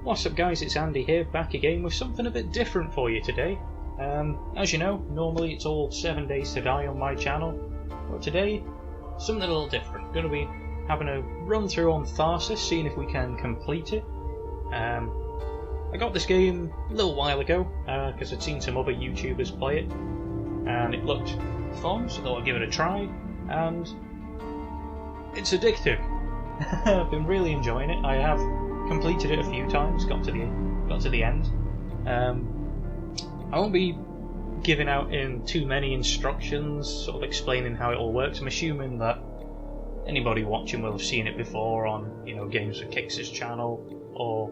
What's up guys, it's Andy here, back again with something a bit different for you today. As you know, normally it's all 7 Days to Die on my channel, but today, something a little different. Going to be having a run through on Tharsis, seeing if we can complete it. I got this game a little while ago, because I'd seen some other YouTubers play it, and it looked fun, so I thought I'd give it a try, and it's addictive. I've been really enjoying it. I have completed it a few times, got to the end. I won't be giving out in too many instructions, sort of explaining how it all works. I'm assuming that anybody watching will have seen it before on, Games with Kix's channel, or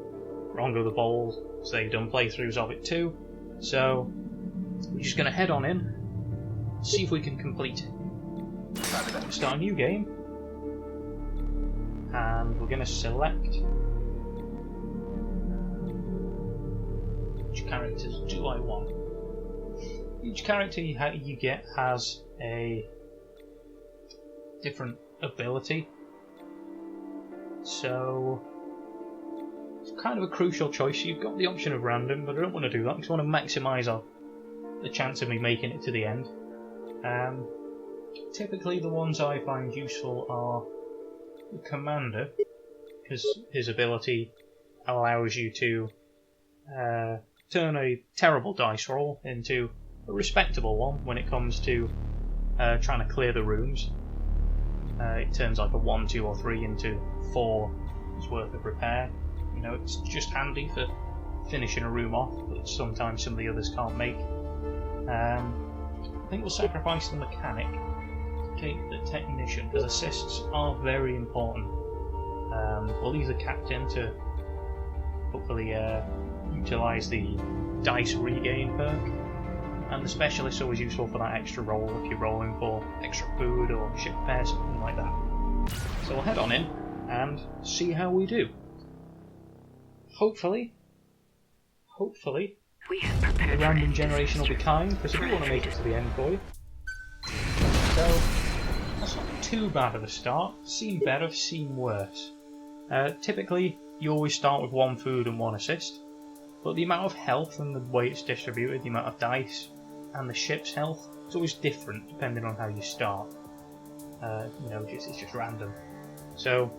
Rongo the Bold, so they've done playthroughs of it too. So we're just going to head on in, see if we can complete it. Start a new game, and we're going to select which characters do I want. Each character you get has a different ability, so it's kind of a crucial choice. You've got the option of random, but I don't want to do that because I want to maximise the chance of me making it to the end. Typically the ones I find useful are the Commander, because his ability allows you to turn a terrible dice roll into a respectable one when it comes to trying to clear the rooms. It turns like a 1, 2 or 3 into 4's worth of repair. It's just handy for finishing a room off, but sometimes some of the others can't make. I think we'll sacrifice the mechanic to take the technician, because assists are very important. We'll leave the captain to hopefully utilise the dice regain perk, and the specialist is always useful for that extra roll if you're rolling for extra food or ship repair, something like that. So we'll head on in and see how we do. Hopefully the random generation will be kind, because I do want to make it to the end for you. So that's not too bad of a start. Seen better, seen worse. Typically you always start with 1 food and 1 assist, but the amount of health and the way it's distributed, the amount of dice and the ship's health, it's always different depending on how you start. It's just random. So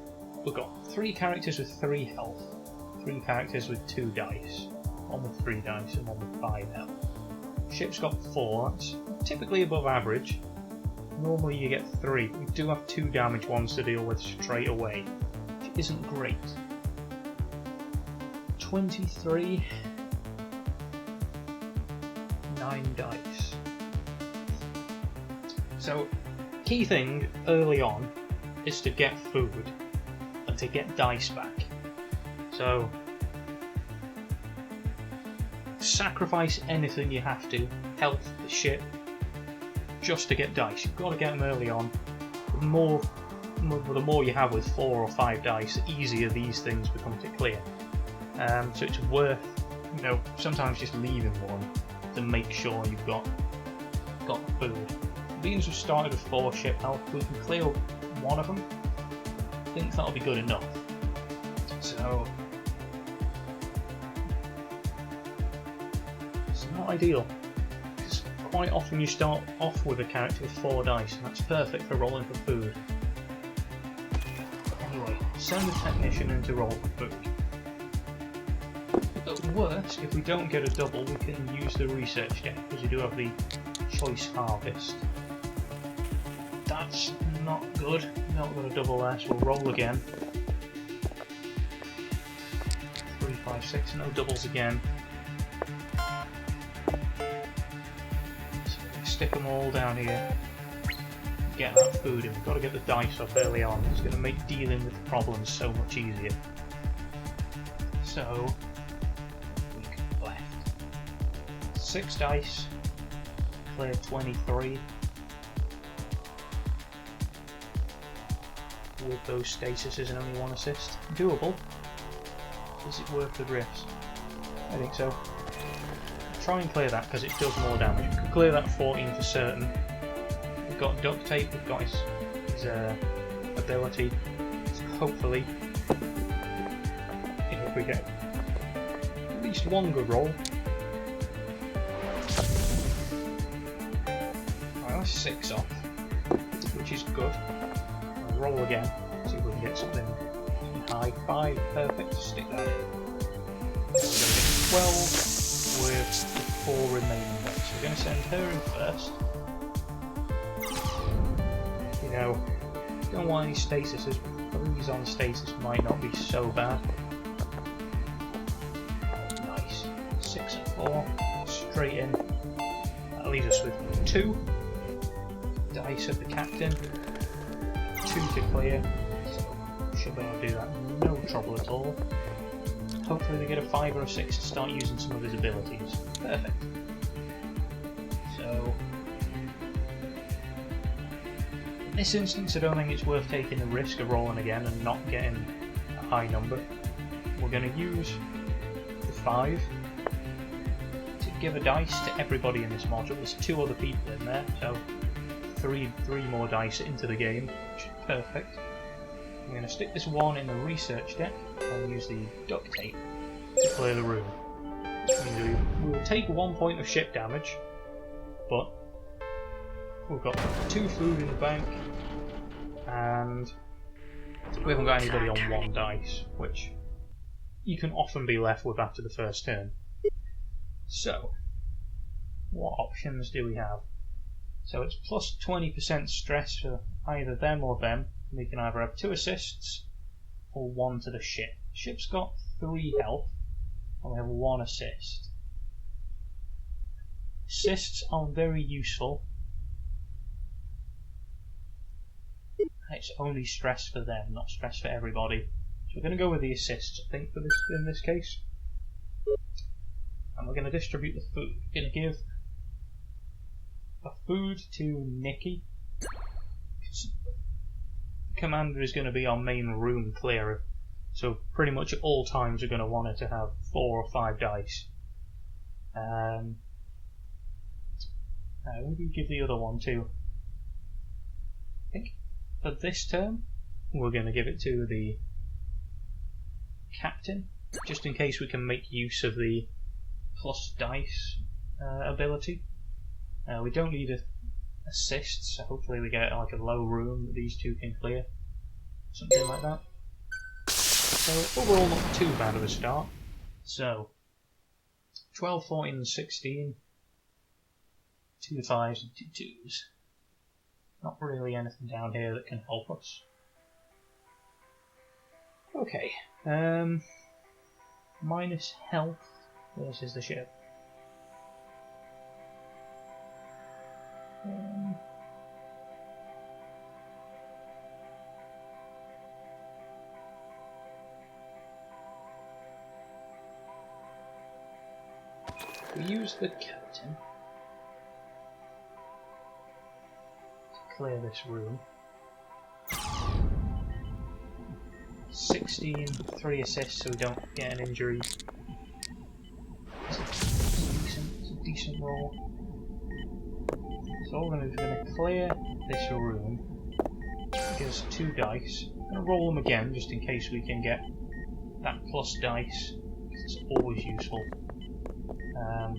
we've got 3 characters with 3 health, 3 characters with 2 dice, 1 with 3 dice and 1 with 5 health. Ship's got 4, that's typically above average. Normally you get 3. We do have 2 damage ones to deal with straight away, which isn't great. 23, 9 dice. So, key thing early on is to get food and to get dice back. So, sacrifice anything you have to, health, the ship, just to get dice. You've got to get them early on. The more you have with 4 or 5 dice, the easier these things become to clear. So it's worth, sometimes just leaving one to make sure you've got food. Being as we've started with 4 ship health, we can clear 1 of them. I think that'll be good enough. So it's not ideal, because quite often you start off with a character with 4 dice, and that's perfect for rolling for food. Anyway, send the technician in to roll for food. At worst, if we don't get a double, we can use the research deck, because we do have the choice harvest. That's not good. Not got a double there, so we'll roll again. 3, 5, 6, no doubles again. So stick them all down here. Get that food in. We've got to get the dice off early on. It's going to make dealing with problems so much easier. So 6 dice, clear 23 with those stasises and only 1 assist. Doable. Is it worth the risk? I think so. Try and clear that because it does more damage. We can clear that 14 for certain. We've got duct tape, we've got his ability. So hopefully, if we get at least one good roll. Right, that's 6 off, which is good. I'll roll again, see if we can get something high. 5, perfect, stick that in. We're going to get 12 with the 4 remaining ones. So we're going to send her in first. You know, don't want any stasises. 3s on stasis might not be so bad. Nice. 6 and 4. Straight in. That leaves us with 2. Dice of the captain. 2 to clear. So should be able to do that. No trouble at all. Hopefully we get a 5 or a 6 to start using some of his abilities. Perfect. So in this instance I don't think it's worth taking the risk of rolling again and not getting a high number. We're going to use the 5 to give a dice to everybody in this module. There's 2 other people in there, so 3 more dice into the game, which is perfect. I'm going to stick this 1 in the research deck and use the duct tape to clear the room. We will take 1 point of ship damage, but we've got 2 food in the bank, and we haven't got anybody on 1 dice, which you can often be left with after the first turn. So, what options do we have? So it's plus 20% stress for either them or them. We can either have 2 assists or 1 to the ship. Ship's got 3 health, and we have 1 assist. Assists are very useful. It's only stress for them, not stress for everybody. So we're going to go with the assists, I think, for this in this case. And we're going to distribute the food. We're going to give a food to Nikki. The commander is going to be our main room clearer, so pretty much at all times we're going to want her to have 4 or 5 dice. Who do we give the other one to? I think for this turn we're going to give it to the captain, just in case we can make use of the plus dice ability. We don't need assists, so hopefully we get like a low room that these 2 can clear. Something like that. So overall not too bad of a start. So 12, 14 and 16. 2 5s and 2 2s. Not really anything down here that can help us. Okay. Minus health versus the ship. We use the captain to clear this room. 16, 3 assists so we don't get an injury. It's a decent roll. So all we're going to do is we're going to clear this room. It gives us 2 dice. I'm going to roll them again just in case we can get that plus dice. It's always useful. And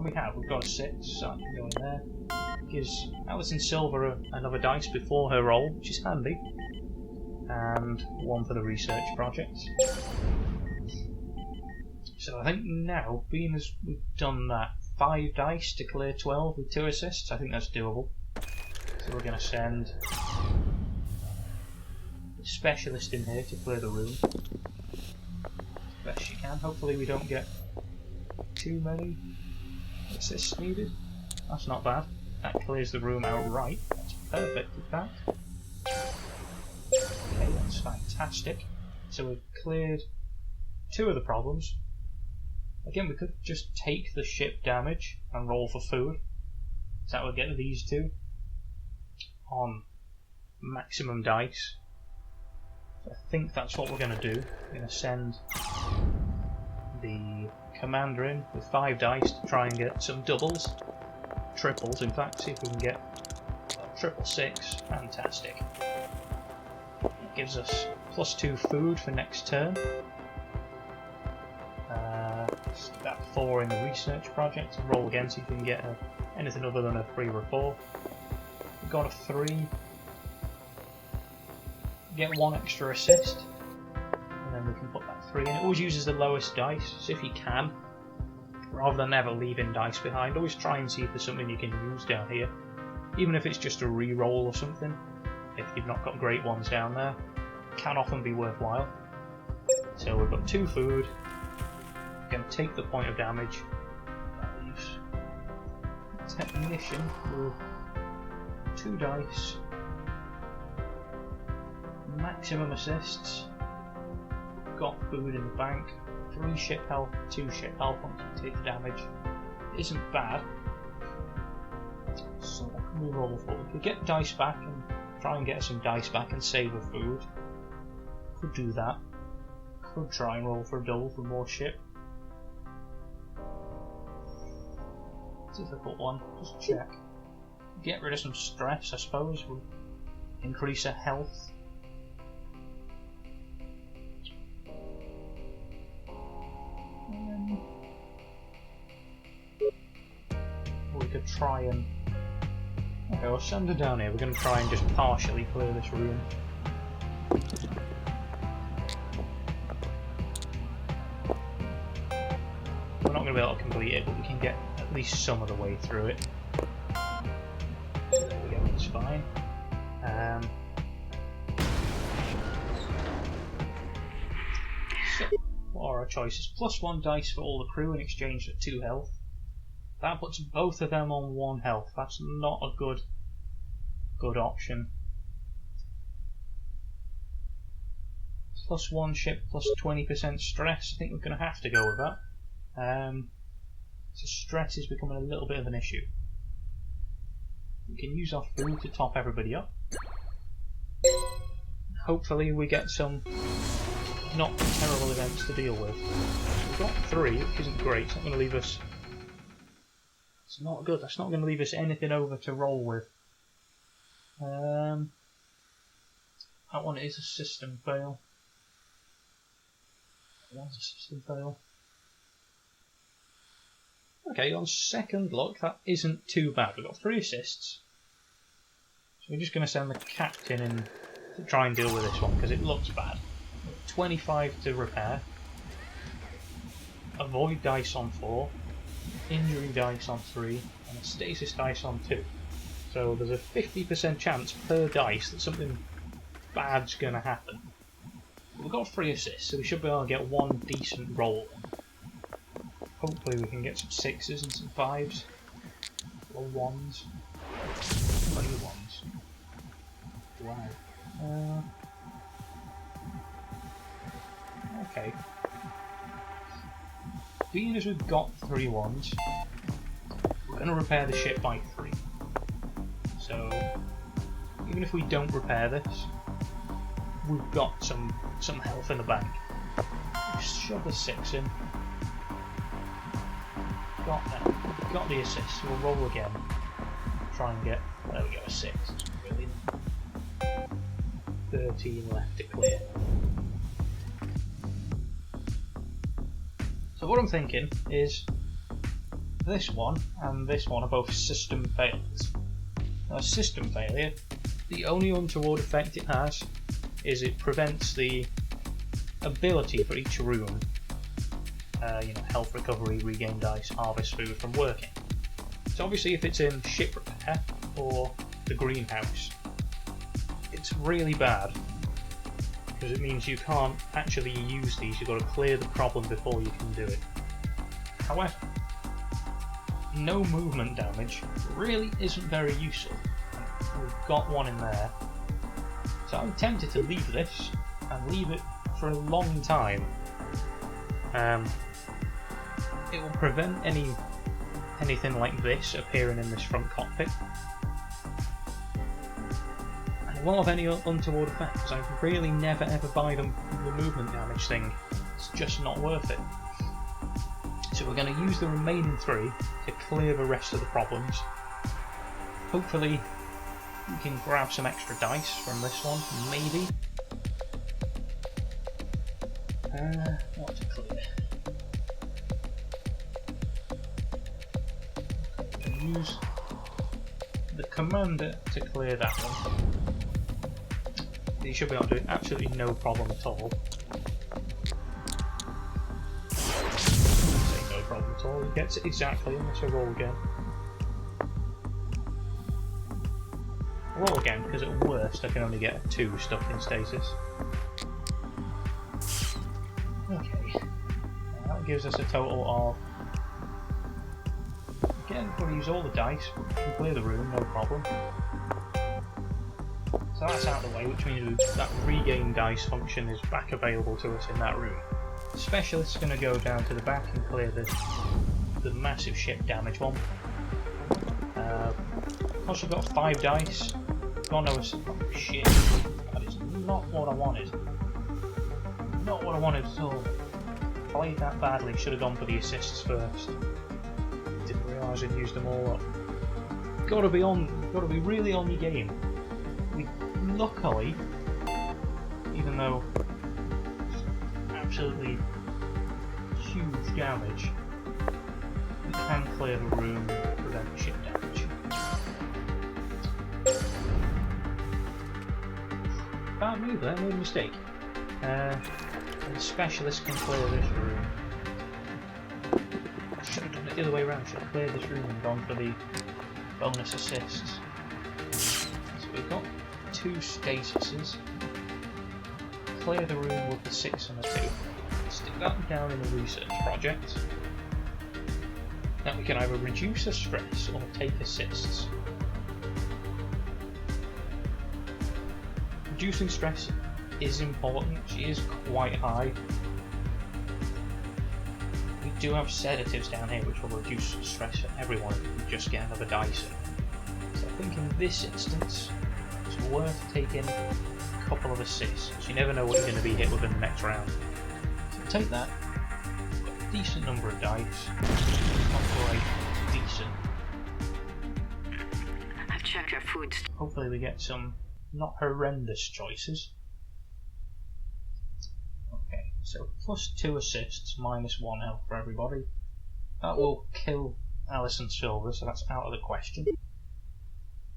we've got a 6, so I can go in there. Gives Alison Silver another dice before her roll, which is handy. And 1 for the research project. So I think now, being as we've done that, 5 dice to clear 12 with 2 assists, I think that's doable. So we're going to send the specialist in here to clear the room. Best she can. Hopefully we don't get too many assists needed. That's not bad. That clears the room outright. That's perfect, in fact. Okay, that's fantastic. So we've cleared 2 of the problems. Again, we could just take the ship damage and roll for food. So that would get these 2 on maximum dice. So I think that's what we're going to do. We're going to send the commander in with 5 dice to try and get some doubles. Triples, in fact. See if we can get triple 6. Fantastic. It gives us +2 food for next turn. passed that 4 in the research project. Roll again, see if we can get anything other than a 3 or a 4. We got a 3. Get 1 extra assist, and then we can put that 3 in. It always uses the lowest dice, so if you can, rather than ever leaving dice behind, always try and see if there's something you can use down here. Even if it's just a re-roll or something, if you've not got great ones down there, can often be worthwhile. So we've got 2 food, we're going to take the point of damage, use technician with 2 dice, maximum assists, got food in the bank, 3 ship health, 2 ship health once we take the damage. It isn't bad. So what can we roll for? We could get dice back and try and get some dice back and save a food. Could do that. Could try and roll for a double for more ship. Difficult one, just check. Get rid of some stress, I suppose. We'll increase her health. We could try and... Okay, we'll send her down here. We're going to try and just partially clear this room. We're not going to be able to complete it, but we can get at least some of the way through it. There we go, that's fine. So, what are our choices? +1 dice for all the crew in exchange for 2 health. That puts both of them on 1 health. That's not a good option. +1 ship, +20% stress. I think we're going to have to go with that. So stress is becoming a little bit of an issue. We can use our food to top everybody up. Hopefully we get some not terrible events to deal with. So we've got 3, which isn't great. It's not going to leave us... It's not good. That's not going to leave us anything over to roll with. That one is a system fail. That one's a system fail. Okay, on second look, that isn't too bad. We've got 3 assists. So we're just going to send the captain in to try and deal with this one, because it looks bad. 25 to repair. Avoid dice on 4. Injury dice on 3. And a stasis dice on 2. So there's a 50% chance per dice that something bad's going to happen. We've got 3 assists, so we should be able to get 1 decent roll. Hopefully we can get some 6s and some 5s. Or 1s. Only 1s. Wow. Okay. Being as we've got 3 1s, we're going to repair the ship by 3. So, even if we don't repair this, we've got some health in the bank. Just shove a 6 in. Got that. Got the assist. We'll roll again. Try and get... There we go, a 6. Brilliant. 13 left to clear. So what I'm thinking is this one and this one are both system failures. Now, system failure, the only untoward effect it has is it prevents the ability for each room, health recovery, regain dice, harvest food, from working. So obviously if it's in ship repair or the greenhouse, it's really bad, because it means you can't actually use these. You've got to clear the problem before you can do it. However, no movement damage really isn't very useful. We've got 1 in there, so I'm tempted to leave this and leave it for a long time. It will prevent anything like this appearing in this front cockpit. And it won't have any untoward effects. I really never ever buy the movement damage thing. It's just not worth it. So we're going to use the remaining 3 to clear the rest of the problems. Hopefully we can grab some extra dice from this one, maybe. What to clear? use the commander to clear that one. You should be able to do it absolutely no problem at all. Say no problem at all, he gets it exactly, unless I roll again. Roll again, because at worst I can only get a 2 stuck in stasis. Okay, that gives us a total of... Again, we've got to use all the dice, we can clear the room, no problem. So that's out of the way, which means that regain dice function is back available to us in that room. The specialist's going to go down to the back and clear the massive ship damage one. Once we've got 5 dice, oh no, oh shit, that is not what I wanted. Not what I wanted at all. Played that badly, should have gone for the assists first. Didn't realise I'd used them all up. Gotta be really on your game. Luckily, even though absolutely huge damage, we can clear the room and prevent ship damage. Bad move there, made a mistake. And the specialist can clear this room. Should have done it the other way around, should have cleared this room and gone for the bonus assists. So we've got 2 stasises. Clear the room with the 6 and a 2. Stick that down in the research project. Now we can either reduce the stress or take assists. Reducing stress is important, she is quite high. We do have sedatives down here which will reduce stress for everyone if we just get another dice in. So I think in this instance it's worth taking a couple of assists. You never know what you're going to be hit with in the next round. So take that, got a decent number of dice, not great, decent. I've checked your food. Hopefully we get some not horrendous choices. Okay, so plus 2 assists, minus 1 health for everybody. That will kill Alison Silver, so that's out of the question.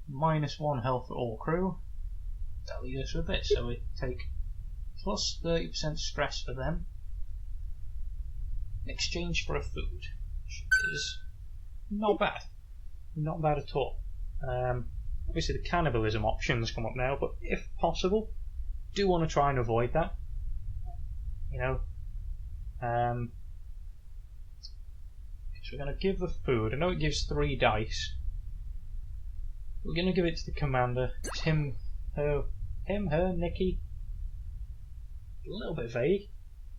Minus 1 health for all crew. That leaves us with this, so we take plus 30% stress for them in exchange for a food, which is not bad. Not bad at all. Obviously the cannibalism options come up now, but if possible, do want to try and avoid that. You know, so we're going to give the food. I know it gives 3 dice. We're going to give it to the commander. It's him, her, Nikki. A little bit vague.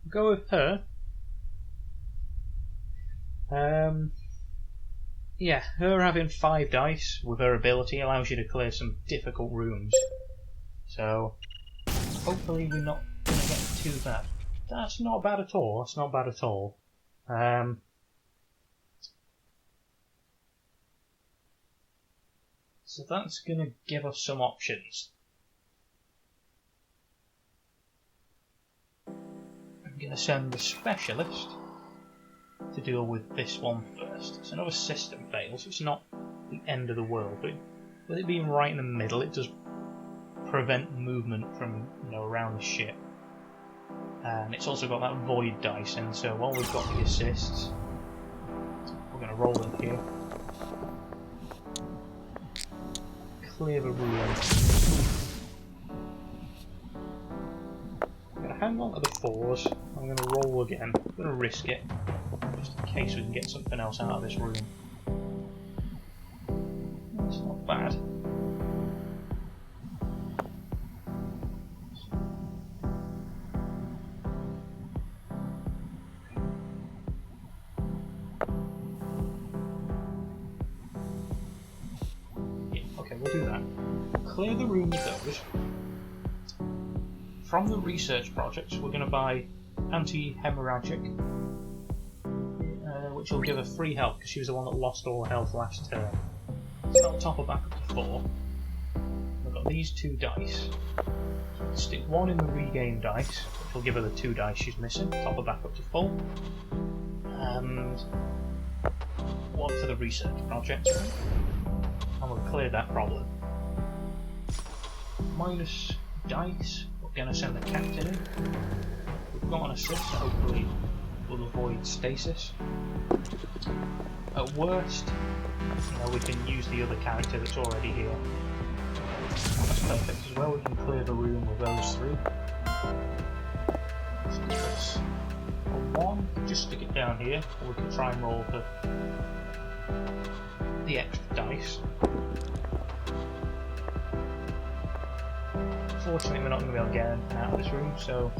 We'll go with her. Yeah, her having 5 dice with her ability allows you to clear some difficult rooms. So, hopefully we're not going to get too bad. That's not bad at all, that's not bad at all. So that's going to give us some options. I'm going to send the specialist to deal with this one first. It's another system fail, so it's not the end of the world, but with it being right in the middle, it does prevent movement from, you know, around the ship. And it's also got that void dice in, so while we've got the assists, we're going to roll in here. Clear the room. I'm going to hang on to the 4s. I'm going to roll again. I'm going to risk it, just in case we can get something else out of this room. That's not bad. We'll do that. Clear the room with those. From the research projects, we're going to buy anti-hemorrhagic, which will give her 3 health because she was the one that lost all her health last turn. So that'll top her back up to 4. We've got these 2 dice. Stick 1 in the regain dice, which will give her the 2 dice she's missing. Top her back up to full. And one for the research project, and we've cleared that problem. Minus dice, we're going to send the captain in. We've got an assist, so hopefully we'll avoid stasis. At worst, we can use the other character that's already here. That's perfect as well, we can clear the room with those three. Let's do this. For one, just stick it down here, or we can try and roll for the extra dice. Unfortunately, we're not going to be able to get anything out of this room, so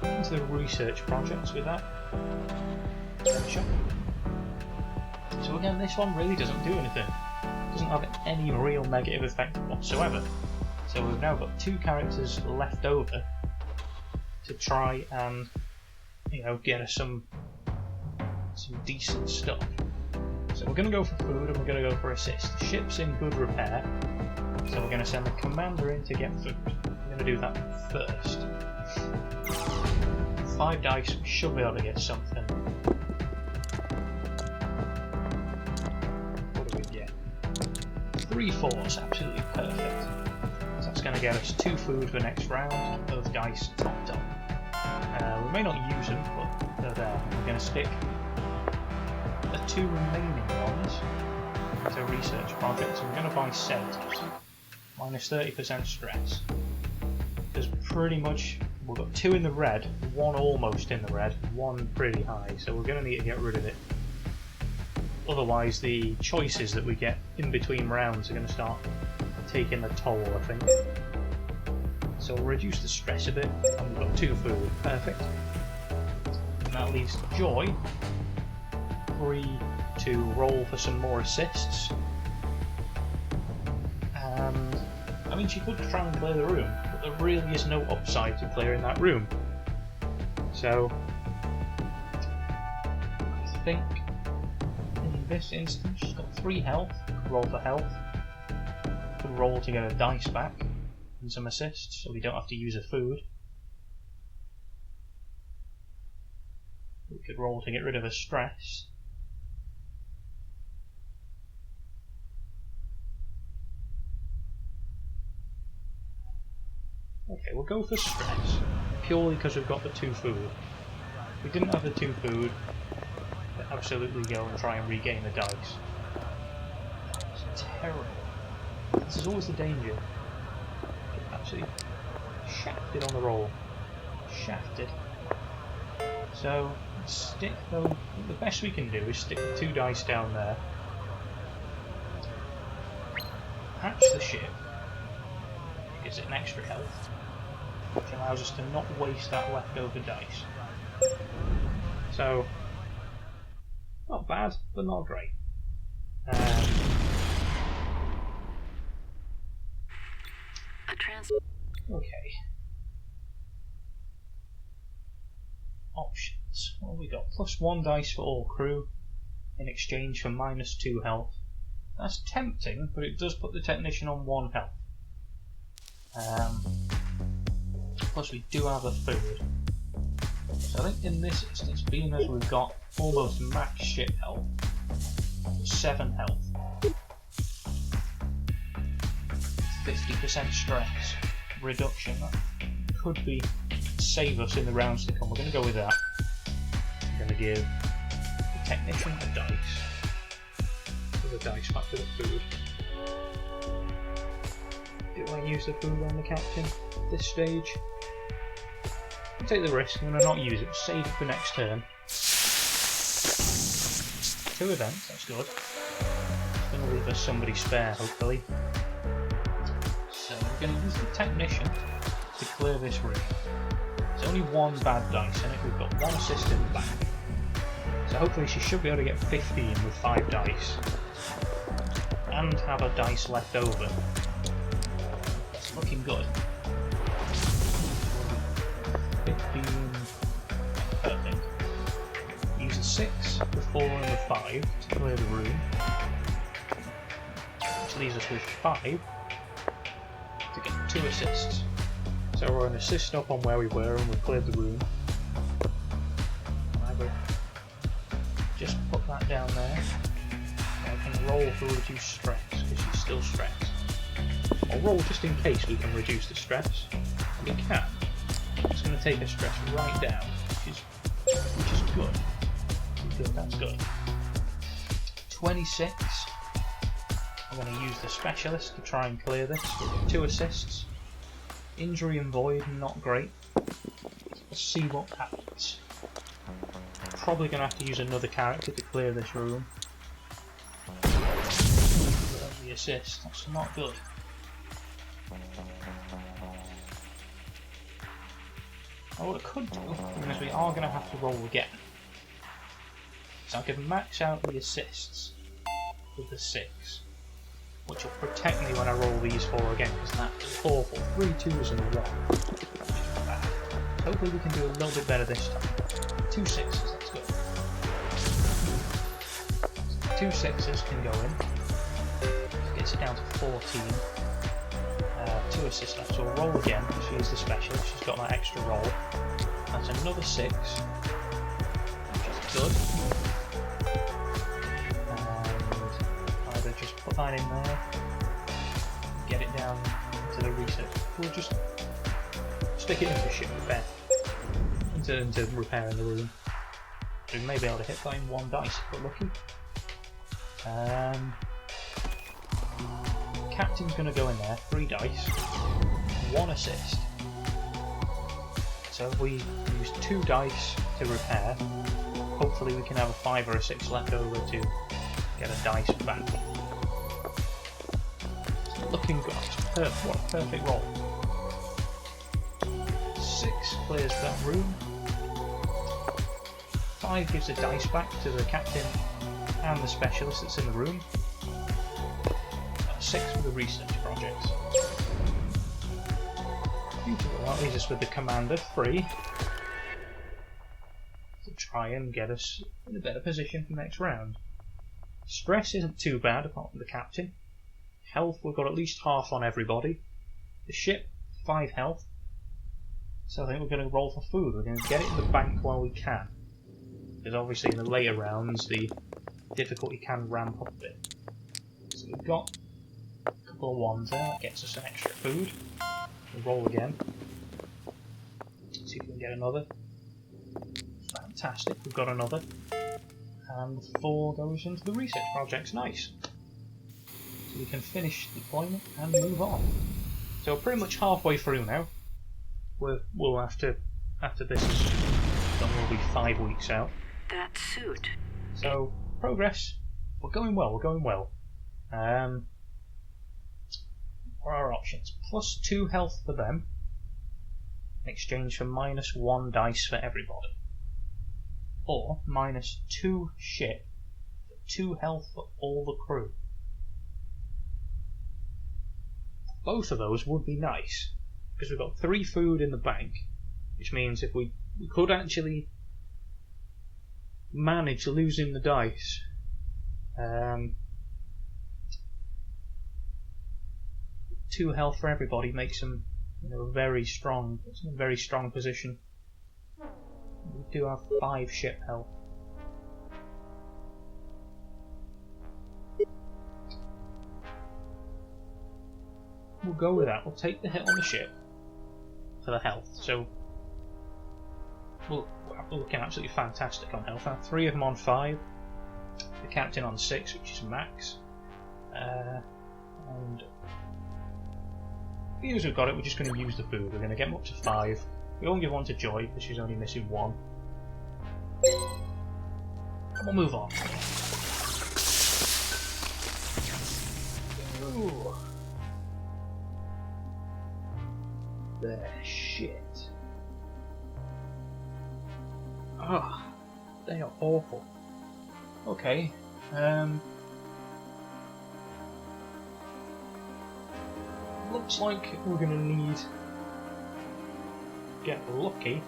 into the research projects with that. So again, this one really doesn't do anything. It doesn't have any real negative effect whatsoever. So we've now got two characters left over to try and, get us some decent stuff. So we're going to go for food and we're going to go for assist. The ship's in good repair, so we're going to send the commander in to get food. We're going to do that first. 5 dice, we should be able to get something. What do we get? 3 4s, absolutely perfect. So that's going to get us 2 food for next round, those dice topped up. We may not use them, but they're there. We're going to stick the 2 remaining ones to research projects, and we're going to buy centers. Minus 30% stress. Because pretty much we've got 2 in the red, 1 almost in the red, 1 pretty high, so we're going to need to get rid of it. Otherwise the choices that we get in between rounds are going to start taking the toll, I think. So we'll reduce the stress a bit, and we've got 2 food, perfect. And that leaves Joy free to roll for some more assists. And I mean, she could try and clear the room, but there really is no upside to clearing that room. So I think in this instance she's got 3 health, could roll for health, could roll to get a dice back and some assists so we don't have to use her food. We could roll to get rid of her stress. Okay, we'll go for stress, purely because we've got the 2 food. If we didn't have the 2 food, we'd absolutely go and try and regain the dice. It's terrible. This is always the danger. Get absolutely shafted on the roll. Shafted. So, stick though. The best we can do is stick the 2 dice down there. Hatch the ship. Gives it an extra health, which allows us to not waste that leftover dice. So, not bad, but not great. Okay. Options. What have we got? +1 dice for all crew, in exchange for -2 health. That's tempting, but it does put the technician on 1 health. Plus we do have a food. So I think in this instance, being as we've got almost max ship health, 7 health, 50% stress reduction, that could be save us in the rounds to come. We're going to go with that. I'm going to give the technician a dice. Put the dice back to the food. Do I use the food on the captain at this stage? I'll take the risk. I'm going to not use it. Save it for next turn. 2 events, that's good. It's going to leave us somebody spare, hopefully. So we're going to use the technician to clear this room. There's only 1 bad dice in it. We've got 1 assist in the back. So hopefully she should be able to get 15 with 5 dice. And have a dice left over. It's looking good. 15. Perfect. Use a 6, the 4 and the 5 to clear the room. Which leaves us with 5 to get 2 assists. So we're an assist up on where we were and we've cleared the room. I will just put that down there. I can roll for reduced stress, because she's still stressed. I'll roll just in case we can reduce the stress. And we can. It's going to take the stress right down, which is good. Good, that's good. 26. I'm going to use the specialist to try and clear this with 2 assists. Injury and void, not great. Let's see what happens. Probably going to have to use another character to clear this room. The assist, that's not good. Oh, what I could do, because we are going to have to roll again, so I can max out the assists with the 6, which will protect me when I roll these 4 again, because that is awful. 3 2s in a row. Which is bad. Hopefully we can do a little bit better this time. 2 6s, that's good. 2 6s can go in. Gets it down to 14. 2 assists left, so we'll roll again. She is the specialist, she's got that extra roll. That's another 6, which is good. And either just put that in there, get it down into the research. We'll just stick it into ship repair, into repairing the room. We may be able to hit that in 1 dice if we're lucky. Captain's going to go in there, 3 dice, 1 assist. So if we use 2 dice to repair, hopefully we can have a 5 or a 6 left over to get a dice back. It's looking good. Perfect. What a perfect roll. 6 clears that room. 5 gives a dice back to the captain and the specialist that's in the room. 6 for the research projects. Beautiful. That leaves us with the commander, 3, to try and get us in a better position for next round. Stress isn't too bad apart from the captain. Health, we've got at least half on everybody. The ship, 5 health. So I think we're going to roll for food. We're going to get it in the bank while we can. Because obviously in the later rounds the difficulty can ramp up a bit. So we've got a couple of 1s there, that gets us some extra food. We'll roll again. See if we can get another. Fantastic, we've got another. And 4 goes into the research projects, nice. So we can finish deployment and move on. So we're pretty much halfway through now. We'll after this is done, we'll be 5 weeks out. That suit. So, progress. We're going well, we're going well. What are our options? Plus 2 health for them, in exchange for minus 1 dice for everybody. Or minus 2 ship for 2 health for all the crew. Both of those would be nice, because we've got 3 food in the bank, which means if we could actually manage losing the dice. 2 health for everybody makes them, a very strong position. We do have 5 ship health. We'll go with that. We'll take the hit on the ship for the health. So we're looking absolutely fantastic on health. Now 3 of them on 5. The captain on 6, which is max. And as we've got it, we're just going to use the food. We're going to get them up to 5. We won't give 1 to Joy because she's only missing 1. And we'll move on. Ooh. They're shit. Ah, they are awful. Okay. Looks like we're going to need to get lucky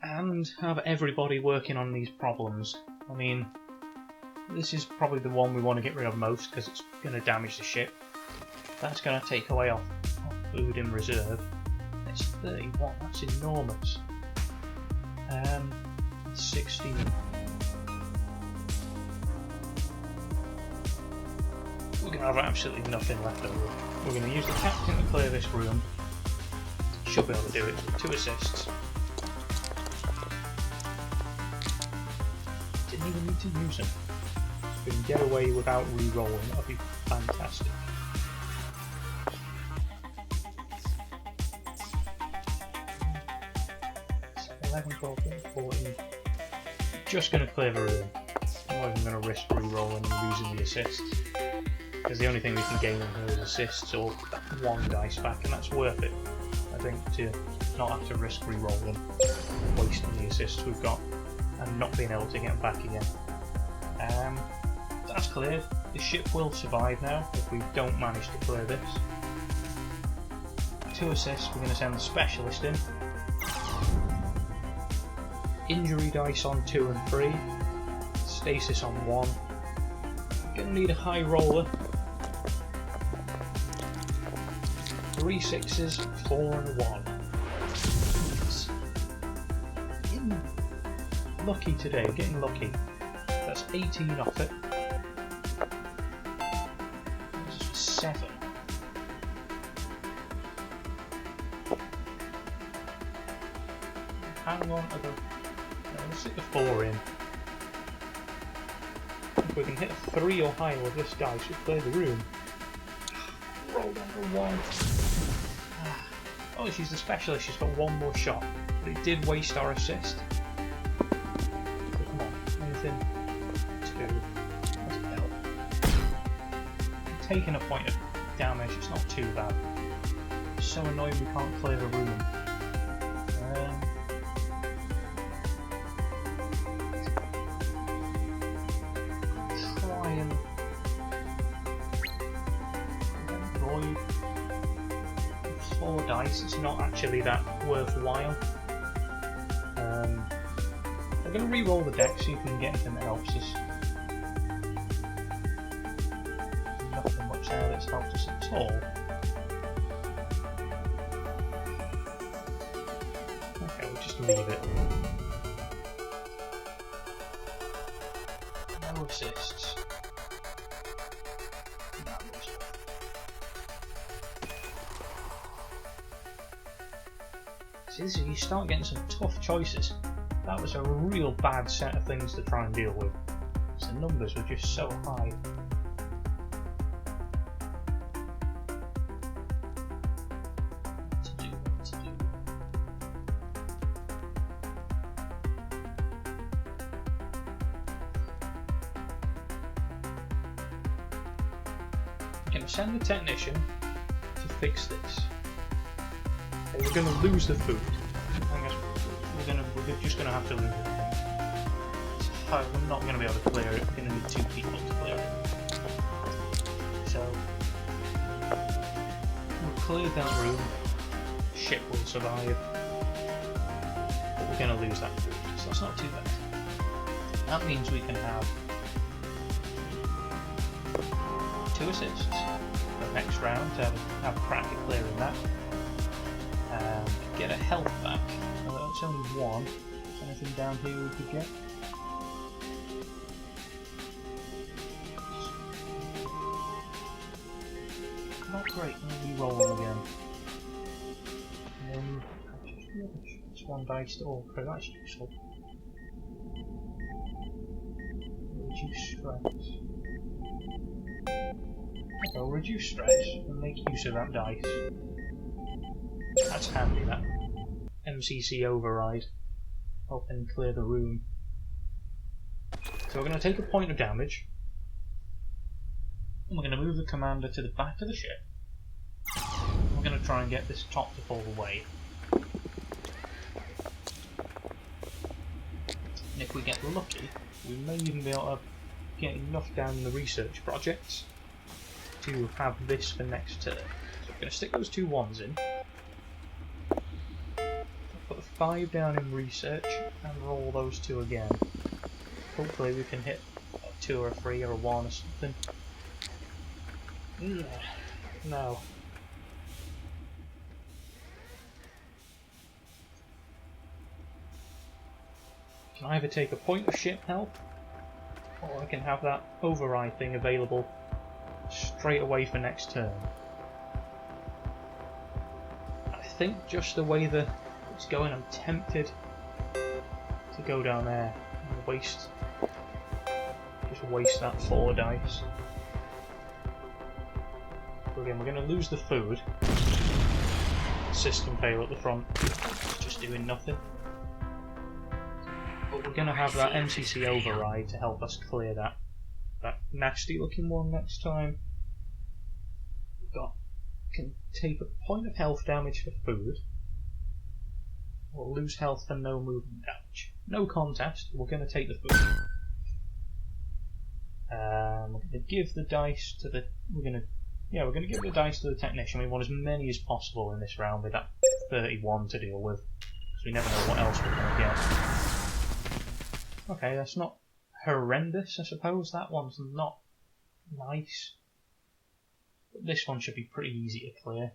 and have everybody working on these problems. I mean, this is probably the one we want to get rid of most because it's going to damage the ship. That's going to take away our food in reserve. It's 31, that's enormous. 16. We're going to have absolutely nothing left over. We're going to use the captain to clear this room. Should be able to do it. 2 assists. Didn't even need to use them. If we can get away without re-rolling, that'd be fantastic. 11, 12, 13, 14. Just going to clear the room. I'm not even going to risk re-rolling and losing the assists. Because the only thing we can gain in here is assists or that 1 dice back, and that's worth it, I think, to not have to risk re-rolling, wasting the assists we've got, and not being able to get them back again. That's cleared. The ship will survive now if we don't manage to clear this. 2 assists, we're going to send the specialist in. Injury dice on 2 and 3. Stasis on 1. Gonna need a high roller. 3 6s, 4 and 1. Getting lucky today, getting lucky. That's 18 off it. That's 7. Hang on, let's stick the 4 in. If we can hit a 3 or higher with this dice, we'll clear the room. Roll down to 1. Oh, she's the specialist, she's got 1 more shot. But it did waste our assist. So come on, anything. 2. That's help. Taking a point of damage, it's not too bad. It's so annoying we can't clear the room. It's not actually that worthwhile. We're going to re-roll the deck, see if we can get anything that helps us. Nothing much there that's helped us at all. Okay, we'll just leave it. No assists. See, you start getting some tough choices. That was a real bad set of things to try and deal with. The numbers were just so high. What to do? I'm going to send the technician to fix this. We're going to lose the food. I guess we're just going to have to lose it. We're not going to be able to clear it. We're going to need 2 people to clear it. So we'll clear that room. The ship will survive. But we're going to lose that food. So that's not too bad. That means we can have 2 assists for the next round to have a crack at clearing that. Get a health back. Although it's only 1. Is there anything down here we could get? Not great. Maybe roll them again. It's 1 dice to all. Okay, that's useful. Reduce stress. Okay, we'll reduce stress and make use of that dice. That's handy, that. MCC override. Helping clear the room. So we're going to take a point of damage. And we're going to move the commander to the back of the ship. We're going to try and get this top to fall away. And if we get lucky, we may even be able to get enough down in the research projects to have this for next turn. So we're going to stick those 2 1s in. Put a 5 down in research and roll those 2 again. Hopefully we can hit a 2 or a 3 or a 1 or something. No. can either take a point of ship help, or I can have that override thing available straight away for next turn. I think just the way that it's going, I'm tempted to go down there and waste that 4 dice. So again, we're going to lose the food. System fail at the front, just doing nothing. But we're going to have that MCC override to help us clear that nasty looking one next time. Can take a point of health damage for food, or lose health for no movement damage. No contest, we're going to take the food. We're going to give the dice to the... We're going to give the dice to the technician. We want as many as possible in this round with that 31 to deal with, because we never know what else we're going to get. Okay, that's not horrendous, I suppose. That one's not nice. But this one should be pretty easy to clear.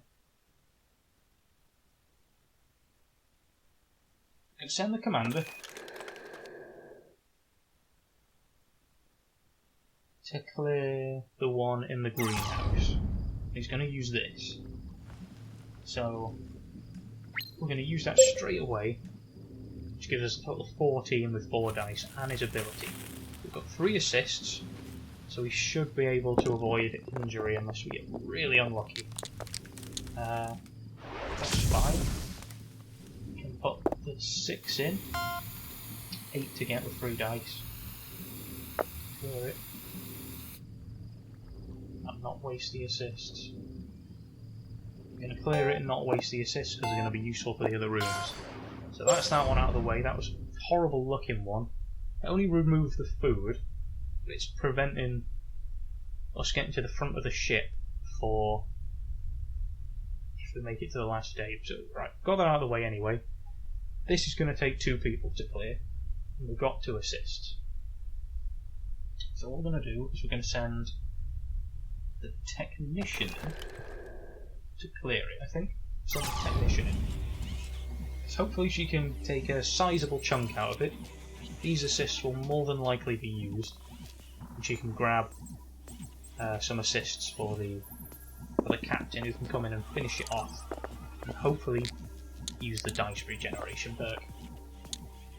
I can send the commander to clear the one in the greenhouse. He's going to use this. So we're going to use that straight away, which gives us a total of 14 with 4 dice and his ability. We've got 3 assists, so we should be able to avoid injury unless we get really unlucky. That's fine. We can put the 6 in. 8 to get with 3 dice. Clear it. And not waste the assists. I'm going to clear it and not waste the assists because they're going to be useful for the other rooms. So that's that one out of the way. That was a horrible looking one. I only removed the food, but it's preventing us getting to the front of the ship for if we make it to the last stage. So right, got that out of the way anyway. This is going to take 2 people to clear, and we've got 2 assists. So what we're going to do is we're going to send the technician in to clear it, I think. Send the technician in. So hopefully she can take a sizable chunk out of it. These assists will more than likely be used, and she can grab some assists for the captain, who can come in and finish it off, and hopefully use the dice regeneration perk.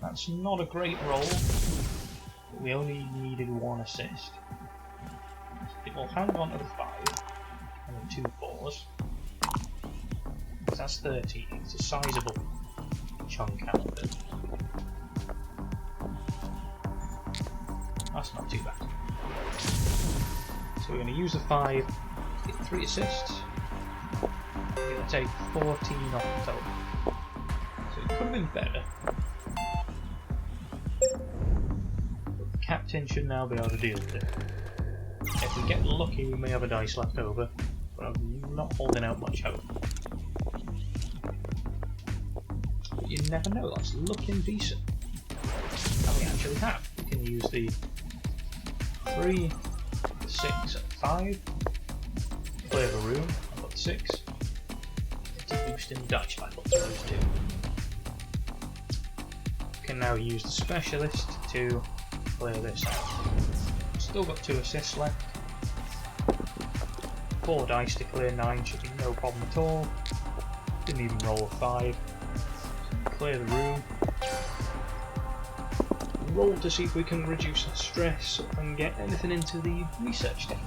That's not a great roll, but we only needed 1 assist. It will hang on to the 5 and the 2 4s. That's 13. It's a sizable chunk out of it. That's not too bad. So we're going to use the 5 to get 3 assists. We're going to take 14 off the total. So it could have been better. But the captain should now be able to deal with it. If we get lucky, we may have a dice left over, but I'm not holding out much hope. But you never know, that's looking decent. And we actually have. We can use the 3, the 6 and 5, clear the room, I've got 6. It's a boost in dice back up to those 2. We can now use the specialist to clear this out. Still got 2 assists left. 4 dice to clear 9 should be no problem at all. Didn't even roll a 5. Clear the room. Roll to see if we can reduce the stress and get anything into the research deck.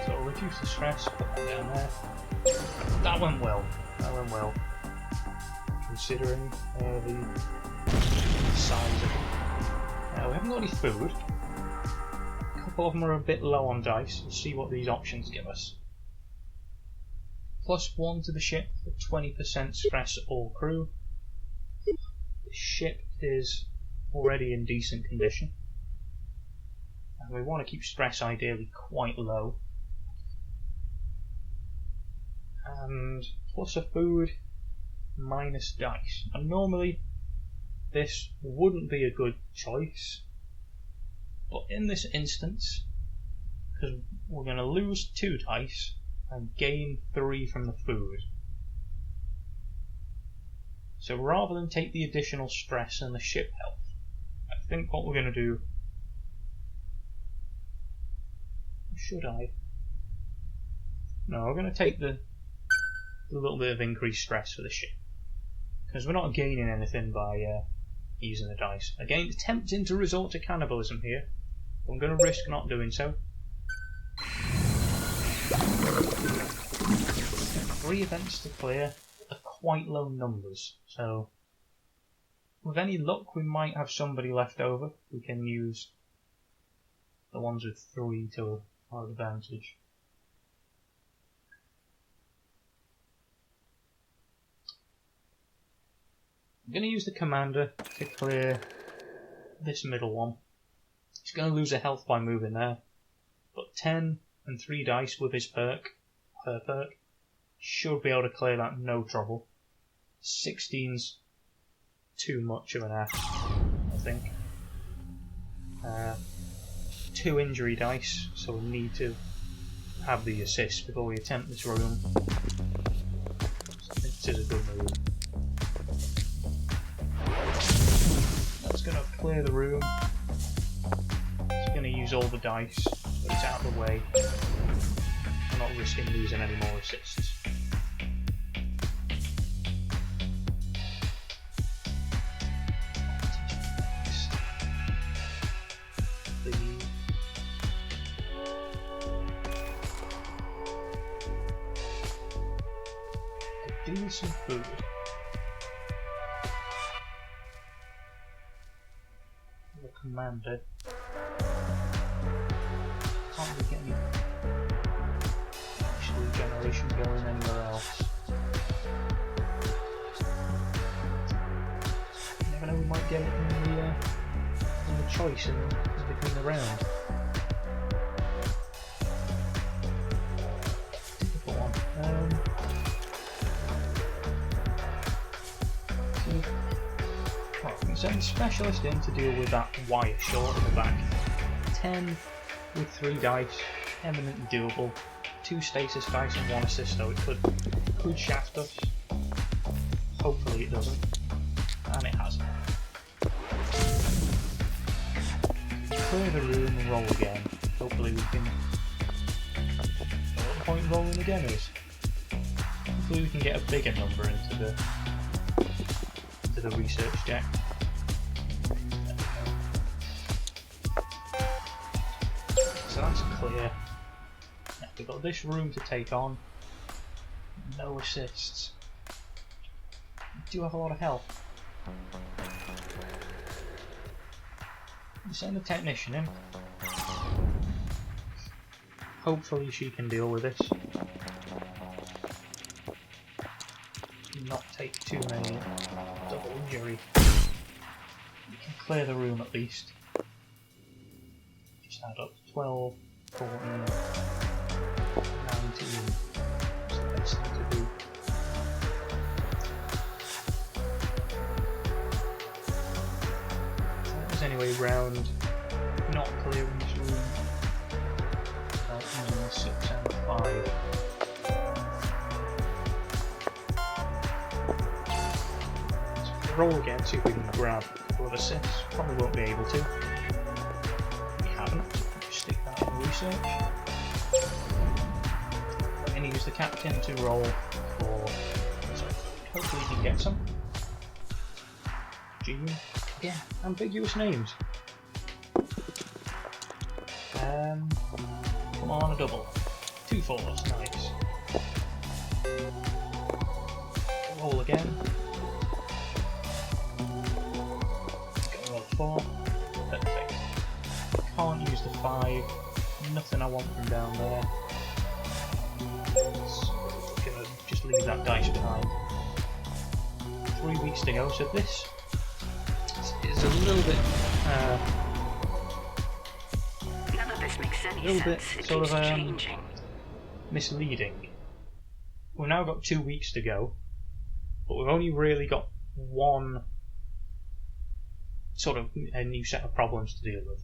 So we'll reduce the stress, put that down there. That went well. That went well. Considering the size of it. Now we haven't got any food. A couple of them are a bit low on dice. Let's see what these options give us. +1 to the ship for 20% stress all crew. The ship is already in decent condition, and we want to keep stress ideally quite low. And plus a food, minus dice. And normally this wouldn't be a good choice, but in this instance, because we're going to lose 2 dice and gain 3 from the food, So rather than take the additional stress and the ship health, I think what we're going to do... Should I? No, we're going to take the little bit of increased stress for the ship. Because we're not gaining anything by using the dice. Again, tempting to resort to cannibalism here. But I'm going to risk not doing so. 3 events to clear are quite low numbers, so with any luck we might have somebody left over. We can use the ones with 3 to our advantage. I'm going to use the commander to clear this middle one. He's going to lose a health by moving there, but 10 and 3 dice with his perk, her perk, should be able to clear that no trouble. 16's too much of an ass, I think. 2 injury dice, so we need to have the assist before we attempt this room. So I think this is a good move. That's going to clear the room. It's going to use all the dice, so it's out of the way. I'm not risking losing any more assists. Do some food. The commander. Can't really get any actual generation going anywhere else. You never know, we might get it in the choice in between the round. Difficult one. Send the specialist in to deal with that wire short in the back. 10 with 3 dice, eminently doable. 2 stasis dice and 1 assist, though it could shaft us. Hopefully it doesn't. And it hasn't. Clear the room and roll again. Hopefully we can... What the point rolling again is? Hopefully we can get a bigger number into the research deck. So that's clear. Now we've got this room to take on. No assists. We do have a lot of health. We send a technician in. Hopefully she can deal with this. Not take too many double injury. We can clear the room at least. Just add up 12, 14, 19. That's the best thing to do. That was anyway round not clearing this room. Using 6 and 5. Roll again, see if we can grab a couple of assists. Probably won't be able to. We haven't. Just stick that in research. And use the captain to roll for. So hopefully we can get some. Gene. Yeah, ambiguous names. Come on, a double. 2 4s, nice. Roll again. 4. Perfect. Can't use the 5. Nothing I want from down there. So gonna just leave that dice behind. 3 weeks to go, so this is a little bit none of this makes any sense. It sort keeps of changing. Misleading. We've now got 2 weeks to go, but we've only really got one sort of a new set of problems to deal with.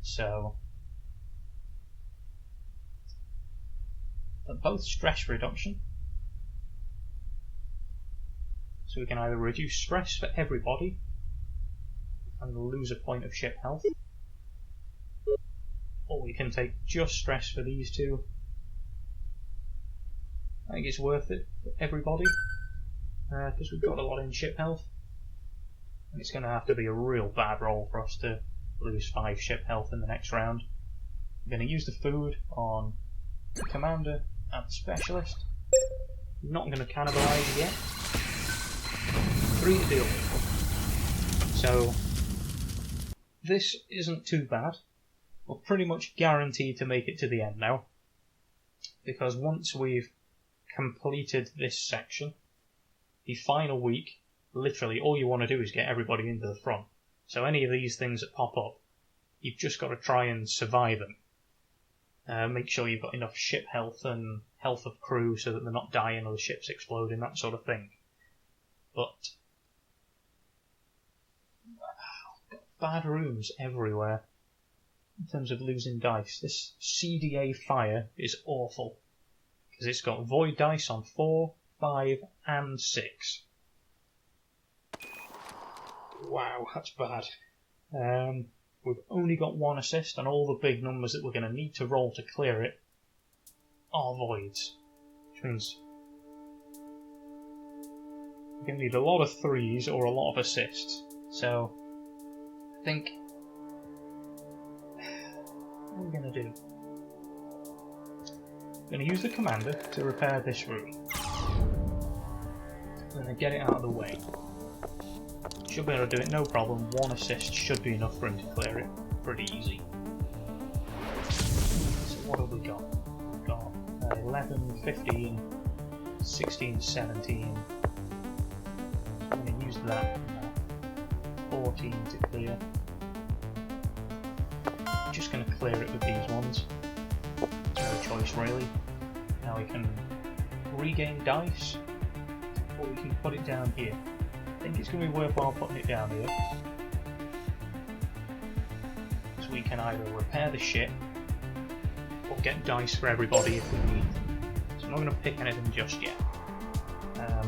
So, but both stress reduction. So So we can either reduce stress for everybody and lose a point of ship health, or we can take just stress for these two. I think it's worth it for everybody, because we've got a lot in ship health. And it's going to have to be a real bad roll for us to lose 5 ship health in the next round. I'm going to use the food on the Commander and the Specialist. I'm not going to cannibalise yet. 3 to deal with. So, this isn't too bad. We're pretty much guaranteed to make it to the end now. Because once we've completed this section, the final week, literally all you want to do is get everybody into the front. So any of these things that pop up, you've just got to try and survive them. Make sure you've got enough ship health and health of crew so that they're not dying or the ship's exploding, that sort of thing. But bad rooms everywhere in terms of losing dice. This CDA fire is awful because it's got void dice on 4, 5 and 6. Wow, that's bad. We've only got 1 assist, and all the big numbers that we're going to need to roll to clear it are voids. Which means we're going to need a lot of 3s or a lot of assists. So, I think... what are we going to do? I'm going to use the Commander to repair this room. I'm going to get it out of the way. Should be able to do it no problem. 1 assist should be enough for him to clear it pretty easy. So what have we got? We've got 11, 15, 16, 17. So I'm going to use that. 14 to clear. Just going to clear it with these ones. No choice really. Now we can regain dice, or we can put it down here. I think it's going to be worthwhile putting it down here. So we can either repair the ship or get dice for everybody if we need. So I'm not going to pick anything just yet. Now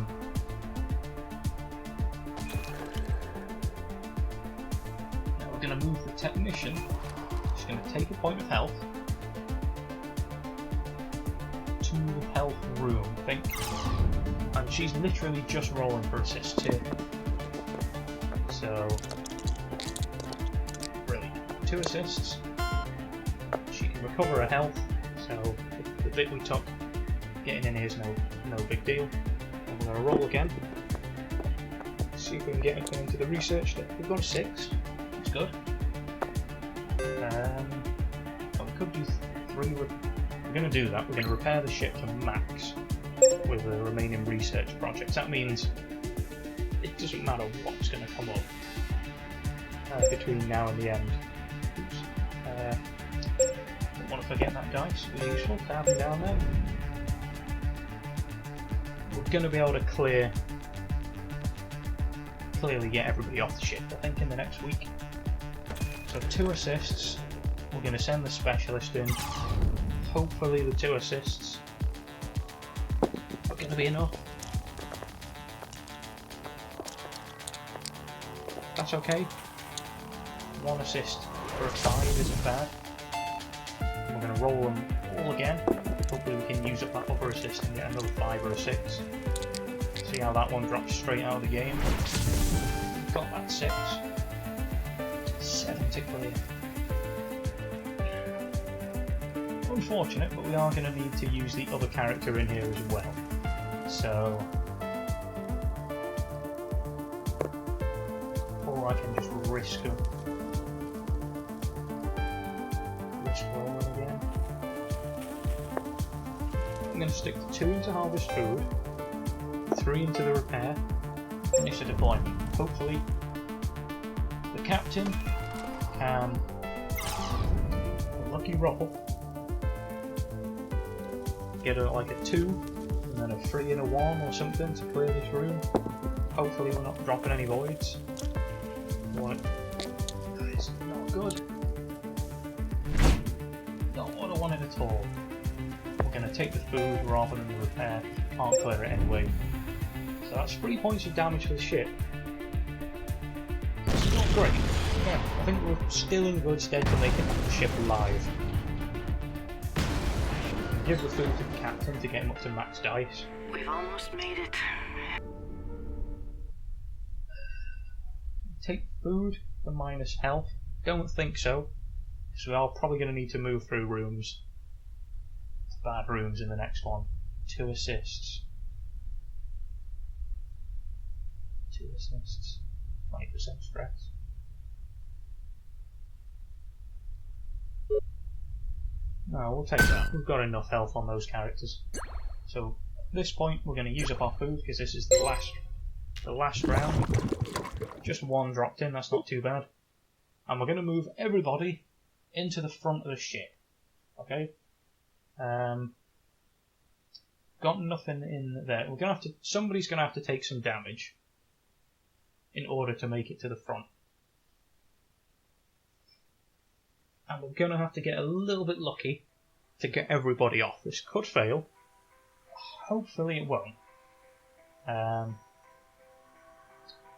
we're going to move the technician. She's going to take a point of health to the health room, I think. And she's literally just rolling for assists here. So, brilliant. 2 assists. She can recover her health, so the bit we took getting in here is no big deal. And we're going to roll again. See if we can get anything into the research. We've got a 6. That's good. But we could do 3. We're going to do that. We're going to repair the ship to max with the remaining research projects. That means it doesn't matter what's going to come up between now and the end. Oops. Don't want to forget that dice. It was useful to have him down there. We're going to be able to clearly get everybody off the ship, I think, in the next week. So 2 assists. We're going to send the specialist in. Hopefully the 2 assists are going to be enough. That's okay. 1 assist for a 5 isn't bad. And we're going to roll them all again. Hopefully we can use up that other assist and get another 5 or a 6. See how that one drops straight out of the game. Got that 6. 7 to clear. Unfortunate, but we are going to need to use the other character in here as well. So, or I can just risk rolling again. I'm going to stick 2 into harvest food, 3 into the repair, finish the deployment. Hopefully, the captain can, lucky roll, get like a 2 and then a 3 and a 1 or something to clear this room. Hopefully we're not dropping any voids. That is not good. Not what I wanted at all. We're going to take the food rather than the repair. Can't clear it anyway. So that's 3 points of damage for the ship. This is not great. Yeah, I think we're still in good stead to make it off the ship alive. Give the food to the captain to get him up to max dice. We've almost made it. Take food for minus health? Don't think so. Because we are probably going to need to move through rooms. Bad rooms in the next one. 2 assists. 2 assists. 20% stress. No, we'll take that. We've got enough health on those characters. So at this point we're going to use up our food because this is the last round. Just 1 dropped in, that's not too bad. And we're going to move everybody into the front of the ship. Okay? Got nothing in there. We're gonna have to. Somebody's going to have to take some damage in order to make it to the front. And we're going to have to get a little bit lucky to get everybody off. This could fail. Hopefully it won't.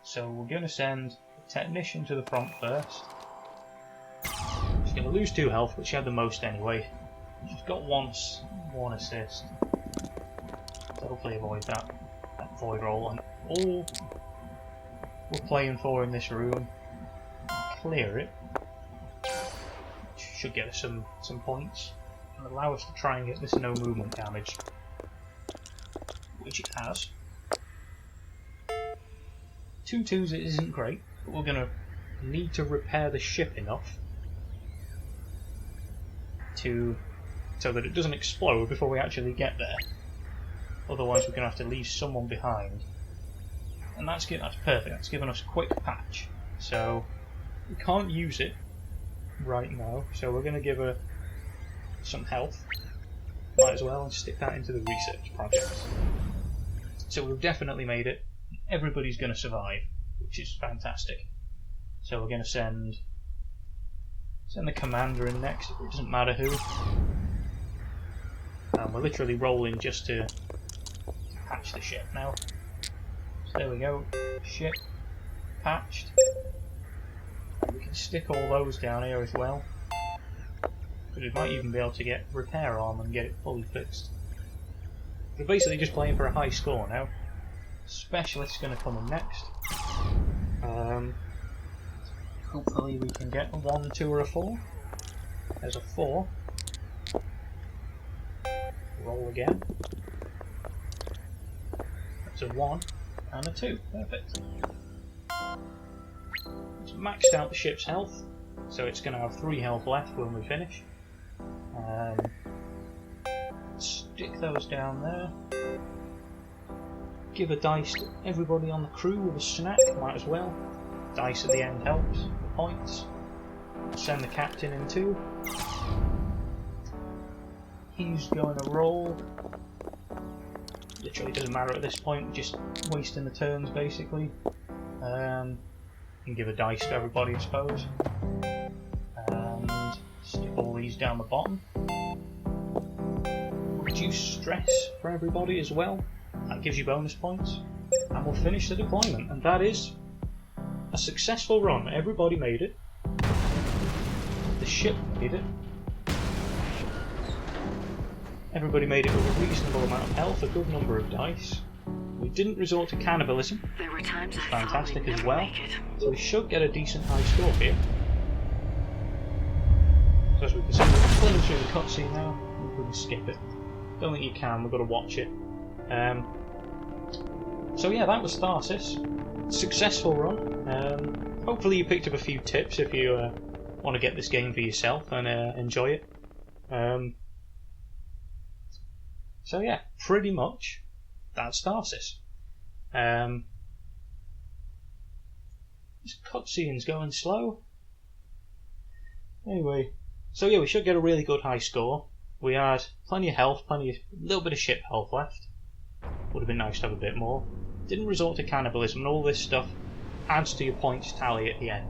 So we're going to send the technician to the front first. She's going to lose 2 health, but she had the most anyway. She's got 1 assist. So hopefully avoid that void roll. And all we're playing for in this room, clear it. Should get us some points and allow us to try and get this no movement damage, which it has. 2 2s, it isn't great, but we're going to need to repair the ship enough so that it doesn't explode before we actually get there. Otherwise we're going to have to leave someone behind, and that's perfect. That's given us quick patch, so we can't use it right now, so we're going to give her some health. Might as well and stick that into the research project. So we've definitely made it. Everybody's going to survive, which is fantastic. So we're going to send the commander in next. It doesn't matter who. And we're literally rolling just to patch the ship now. So there we go. Ship patched. We can stick all those down here as well. But we might even be able to get repair arm and get it fully fixed. We're basically just playing for a high score now. Specialist's going to come in next. Hopefully we can get a 1, 2 or a 4. There's a 4. Roll again. That's a 1 and a 2. Perfect. It's maxed out the ship's health, so it's going to have 3 health left when we finish. Stick those down there. Give a dice to everybody on the crew with a snack, might as well. Dice at the end helps, the points. Send the captain in too. He's going to roll. Literally doesn't matter at this point, just wasting the turns basically. And give a dice to everybody, I suppose. And stick all these down the bottom. Reduce stress for everybody as well. That gives you bonus points. And we'll finish the deployment. And that is a successful run. Everybody made it. The ship made it. Everybody made it with a reasonable amount of health, a good number of dice. We didn't resort to cannibalism. There were times It's I thought fantastic we'd as never well. make it. So we should get a decent high score here. So as we can see, we're playing through the cutscene now. We can skip it. Don't think you can, we've got to watch it. So yeah, that was Tharsis. Successful run. Hopefully you picked up a few tips if you want to get this game for yourself and enjoy it. So yeah, pretty much that's Tharsis. This cutscene's going slow. Anyway, so yeah, we should get a really good high score. We had plenty of health, a little bit of ship health left. Would have been nice to have a bit more. Didn't resort to cannibalism, and all this stuff adds to your points tally at the end.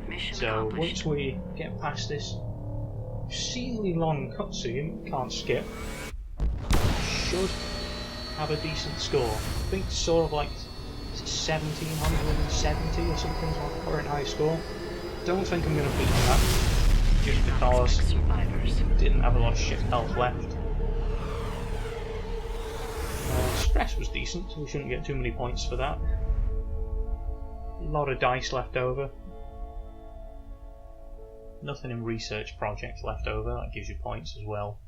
Mission So accomplished. once we get past this exceedingly long cutscene, can't skip, should have a decent score. I think sort of like 1770 or something, so my current high score. Don't think I'm going to beat that, just because Survivors. didn't have a lot of shit health left. Stress was decent, so we shouldn't get too many points for that. A lot of dice left over. Nothing in research projects left over, that gives you points as well.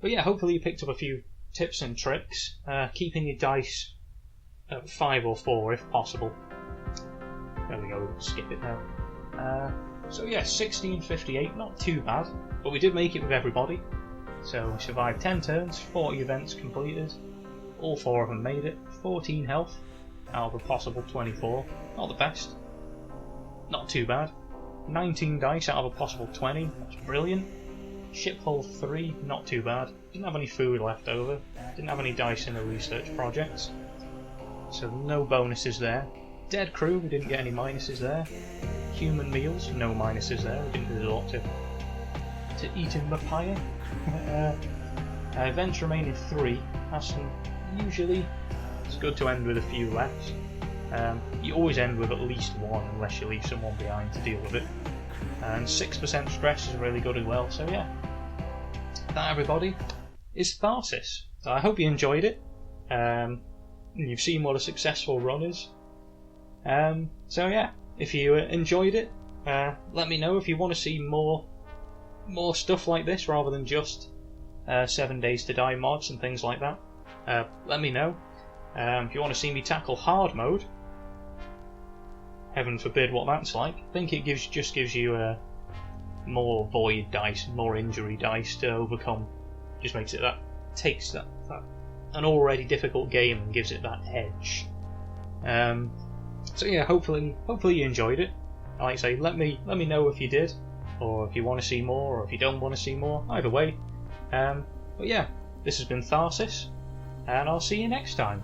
But yeah, hopefully you picked up a few tips and tricks. Keeping your dice at 5 or 4 if possible. There we go, we'll skip it now. So yeah, 1658, not too bad, but we did make it with everybody. So we survived 10 turns, 40 events completed, all 4 of them made it, 14 health out of a possible 24, not the best, not too bad, 19 dice out of a possible 20, that's brilliant, ship hull 3, not too bad, didn't have any food left over, didn't have any dice in the research projects, so no bonuses there, dead crew, we didn't get any minuses there, human meals, no minuses there, we didn't resort to eating the pyre. Events remaining 3, has some, usually it's good to end with a few left. You always end with at least 1 unless you leave someone behind to deal with it. And 6% stress is really good as well, so yeah. That, everybody, is Tharsis. So I hope you enjoyed it. You've seen what a successful run is. So yeah, if you enjoyed it, let me know if you want to see more stuff like this rather than just 7 Days to Die mods and things like that. Let me know. If you want to see me tackle hard mode, heaven forbid what that's like. I think it just gives you more void dice, more injury dice to overcome. Just makes it takes that an already difficult game and gives it that edge. So yeah, hopefully you enjoyed it. Like I say, let me know if you did, or if you want to see more, or if you don't want to see more. Either way. But yeah, this has been Tharsis, and I'll see you next time.